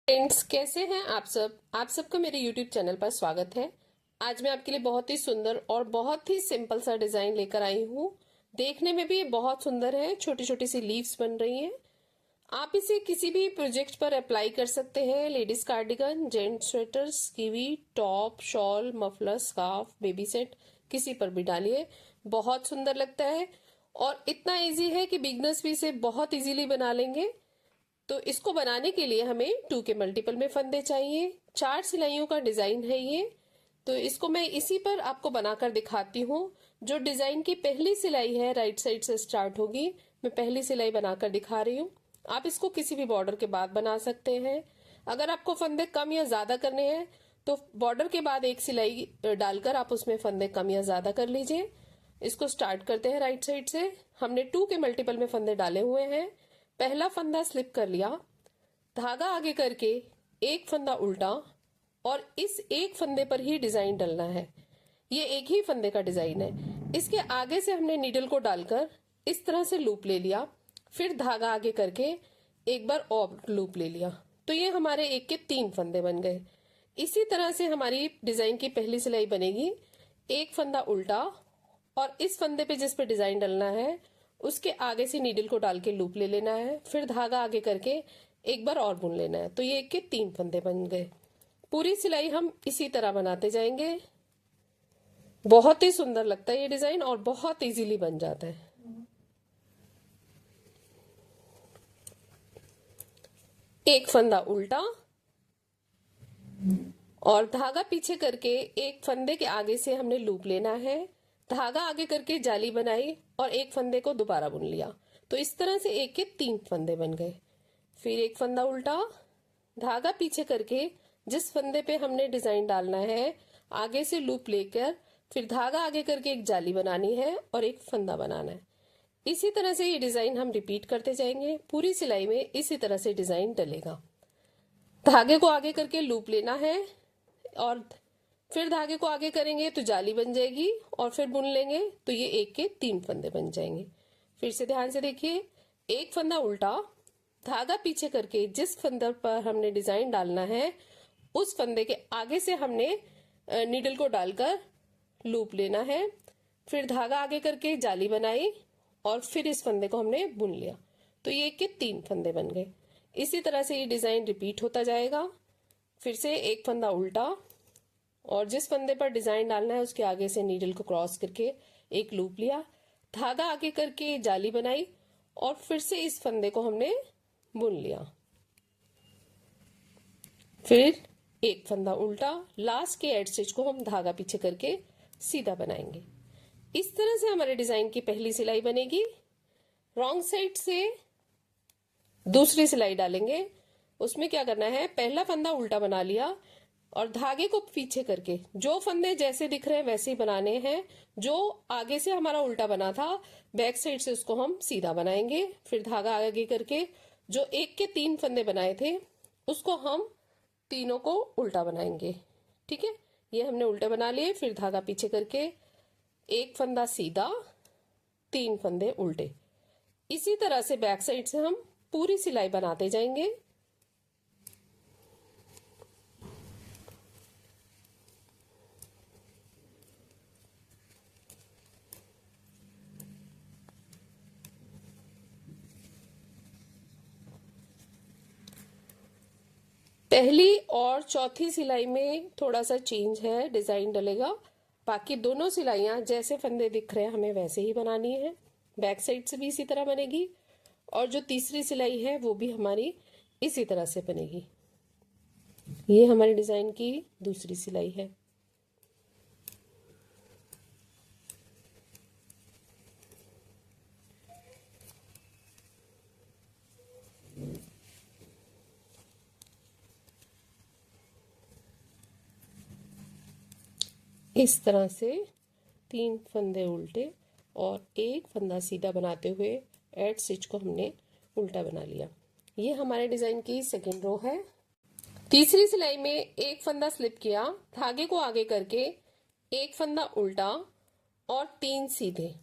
Friends, कैसे हैं आप सब। आप सबका मेरे YouTube चैनल पर स्वागत है। आज मैं आपके लिए बहुत ही सुंदर और बहुत ही सिंपल सा डिजाइन लेकर आई हूँ। देखने में भी ये बहुत सुंदर है। छोटी छोटी सी लीव्स बन रही हैं। आप इसे किसी भी प्रोजेक्ट पर अप्लाई कर सकते हैं। Ladies cardigan, gents sweaters, kiwi, top, shawl, muffler, scarf, baby set, किसी पर भी डालिए, बहुत सुंदर लगता है। और इतना इजी है कि बिगनर्स भी इसे बहुत इजीली बना लेंगे। तो इसको बनाने के लिए हमें 2 के मल्टीपल में फंदे चाहिए। 4 सिलाइयों का डिजाइन है ये। तो इसको मैं इसी पर आपको बनाकर दिखाती हूँ। जो डिजाइन की पहली सिलाई है राइट साइड से स्टार्ट होगी। मैं पहली सिलाई बनाकर दिखा रही हूँ। आप इसको किसी भी बॉर्डर के बाद बना सकते हैं। अगर आपको फंदे कम या ज्यादा करने हैं तो बॉर्डर के बाद एक सिलाई डालकर आप उसमें फंदे कम या ज्यादा कर लीजिए। इसको स्टार्ट करते हैं राइट साइड से। हमने 2 के मल्टीपल में फंदे डाले हुए हैं। पहला फंदा स्लिप कर लिया, धागा आगे करके एक फंदा उल्टा और इस एक फंदे पर ही डिजाइन डलना है। ये एक ही फंदे का डिजाइन है। इसके आगे से हमने नीडल को डालकर इस तरह से लूप ले लिया, फिर धागा आगे करके एक बार और लूप ले लिया। तो ये हमारे एक के 3 फंदे बन गए। इसी तरह से हमारी डिजाइन की पहली सिलाई बनेगी। एक फंदा उल्टा और इस फंदे पे जिस पे डिजाइन डलना है उसके आगे से नीडल को डाल के लूप ले लेना है, फिर धागा आगे करके एक बार और बुन लेना है। तो ये एक के 3 फंदे बन गए। पूरी सिलाई हम इसी तरह बनाते जाएंगे। बहुत ही सुंदर लगता है ये डिजाइन और बहुत इजीली बन जाता है। एक फंदा उल्टा और धागा पीछे करके एक फंदे के आगे से हमने लूप लेना है, धागा आगे करके जाली बनाई और एक फंदे को दोबारा बुन लिया। तो इस तरह से एक के 3 फंदे बन गए। फिर एक फंदा उल्टा, धागा पीछे करके जिस फंदे पे हमने डिजाइन डालना है आगे से लूप लेकर फिर धागा आगे करके एक जाली बनानी है और एक फंदा बनाना है। इसी तरह से ये डिजाइन हम रिपीट करते जाएंगे। पूरी सिलाई में इसी तरह से डिजाइन डलेगा। धागे को आगे करके लूप लेना है और फिर धागे को आगे करेंगे तो जाली बन जाएगी और फिर बुन लेंगे तो ये एक के 3 फंदे बन जाएंगे। फिर से ध्यान से देखिए, एक फंदा उल्टा, धागा पीछे करके जिस फंदे पर हमने डिजाइन डालना है उस फंदे के आगे से हमने नीडल को डालकर लूप लेना है, फिर धागा आगे करके जाली बनाई और फिर इस फंदे को हमने बुन लिया। तो ये एक के 3 फंदे बन गए। इसी तरह से ये डिजाइन रिपीट होता जाएगा। फिर से एक फंदा उल्टा और जिस फंदे पर डिजाइन डालना है उसके आगे से नीडल को क्रॉस करके एक लूप लिया, धागा आगे करके जाली बनाई और फिर से इस फंदे को हमने बुन लिया। फिर एक फंदा उल्टा, लास्ट के एड स्टिच को हम धागा पीछे करके सीधा बनाएंगे। इस तरह से हमारे डिजाइन की पहली सिलाई बनेगी। रॉन्ग साइड से दूसरी सिलाई डालेंगे। उसमें क्या करना है, पहला फंदा उल्टा बना लिया और धागे को पीछे करके जो फंदे जैसे दिख रहे हैं वैसे ही बनाने हैं। जो आगे से हमारा उल्टा बना था बैक साइड से उसको हम सीधा बनाएंगे। फिर धागा आगे करके जो एक के 3 फंदे बनाए थे उसको हम तीनों को उल्टा बनाएंगे। ठीक है, ये हमने उल्टे बना लिए। फिर धागा पीछे करके एक फंदा सीधा, 3 फंदे उल्टे। इसी तरह से बैक साइड से हम पूरी सिलाई बनाते जाएंगे। पहली और चौथी सिलाई में थोड़ा सा चेंज है, डिजाइन डलेगा। बाकी दोनों सिलाइयां जैसे फंदे दिख रहे हैं हमें वैसे ही बनानी है। बैक साइड से भी इसी तरह बनेगी और जो तीसरी सिलाई है वो भी हमारी इसी तरह से बनेगी। ये हमारी डिजाइन की दूसरी सिलाई है। इस तरह से 3 फंदे उल्टे और एक फंदा सीधा बनाते हुए एड स्टिच को हमने उल्टा बना लिया। ये हमारे डिजाइन की सेकेंड रो है। तीसरी सिलाई में एक फंदा स्लिप किया, धागे को आगे करके एक फंदा उल्टा और 3 सीधे।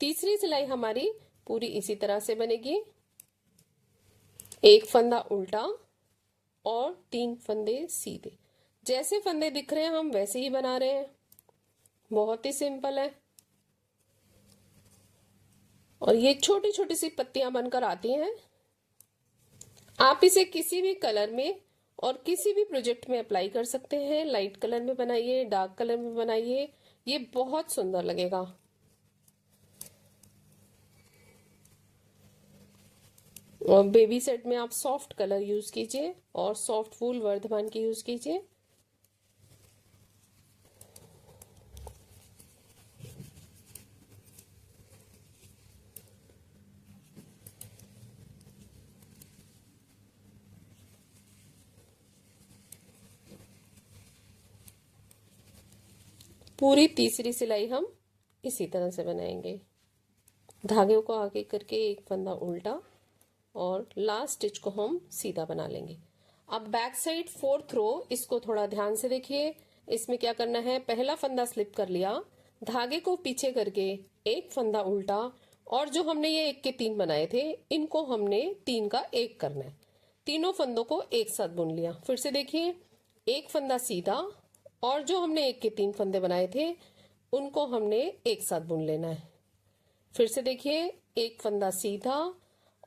तीसरी सिलाई हमारी पूरी इसी तरह से बनेगी। एक फंदा उल्टा और 3 फंदे सीधे। जैसे फंदे दिख रहे हैं हम वैसे ही बना रहे हैं, बहुत ही सिंपल है। और ये छोटी छोटी सी पत्तियां बनकर आती हैं। आप इसे किसी भी कलर में और किसी भी प्रोजेक्ट में अप्लाई कर सकते हैं। लाइट कलर में बनाइए, डार्क कलर में बनाइए, ये बहुत सुंदर लगेगा। और बेबी सेट में आप सॉफ्ट कलर यूज कीजिए और सॉफ्ट वूल वर्धमान की यूज कीजिए। पूरी तीसरी सिलाई हम इसी तरह से बनाएंगे। धागे को आगे करके एक फंदा उल्टा और लास्ट स्टिच को हम सीधा बना लेंगे। अब बैक साइड 4th रो, इसको थोड़ा ध्यान से देखिए। इसमें क्या करना है, पहला फंदा स्लिप कर लिया, धागे को पीछे करके एक फंदा उल्टा, और जो हमने ये 1 के 3 बनाए थे इनको हमने 3 का 1 करना है। तीनों फंदों को एक साथ बुन लिया। फिर से देखिए, एक फंदा सीधा और जो हमने 1 के 3 फंदे बनाए थे उनको हमने एक साथ बुन लेना है। फिर से देखिए, एक फंदा सीधा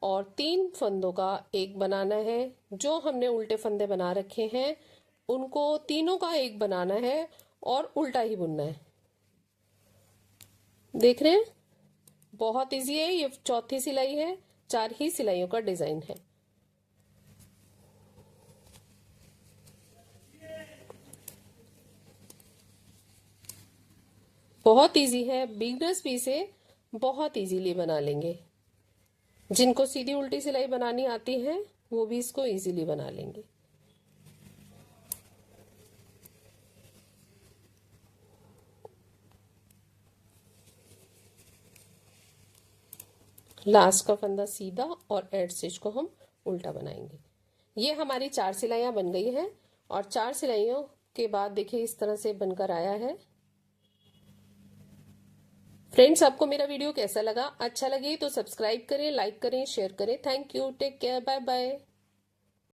और 3 फंदों का 1 बनाना है। जो हमने उल्टे फंदे बना रखे हैं उनको तीनों का 1 बनाना है और उल्टा ही बुनना है। देख रहे हैं, बहुत इजी है। ये 4थी सिलाई है, 4 ही सिलाइयों का डिजाइन है। बहुत इजी है, बिगनर्स भी इसे बहुत इजीली बना लेंगे। जिनको सीधी उल्टी सिलाई बनानी आती है वो भी इसको इजीली बना लेंगे। लास्ट का फंदा सीधा और एड स्टिच को हम उल्टा बनाएंगे। ये हमारी 4 सिलाइयां बन गई हैं और 4 सिलाइयों के बाद देखिए इस तरह से बनकर आया है। फ्रेंड्स, आपको मेरा वीडियो कैसा लगा? अच्छा लगे तो सब्सक्राइब करें, लाइक करें, शेयर करें। Thank you, take care, bye bye.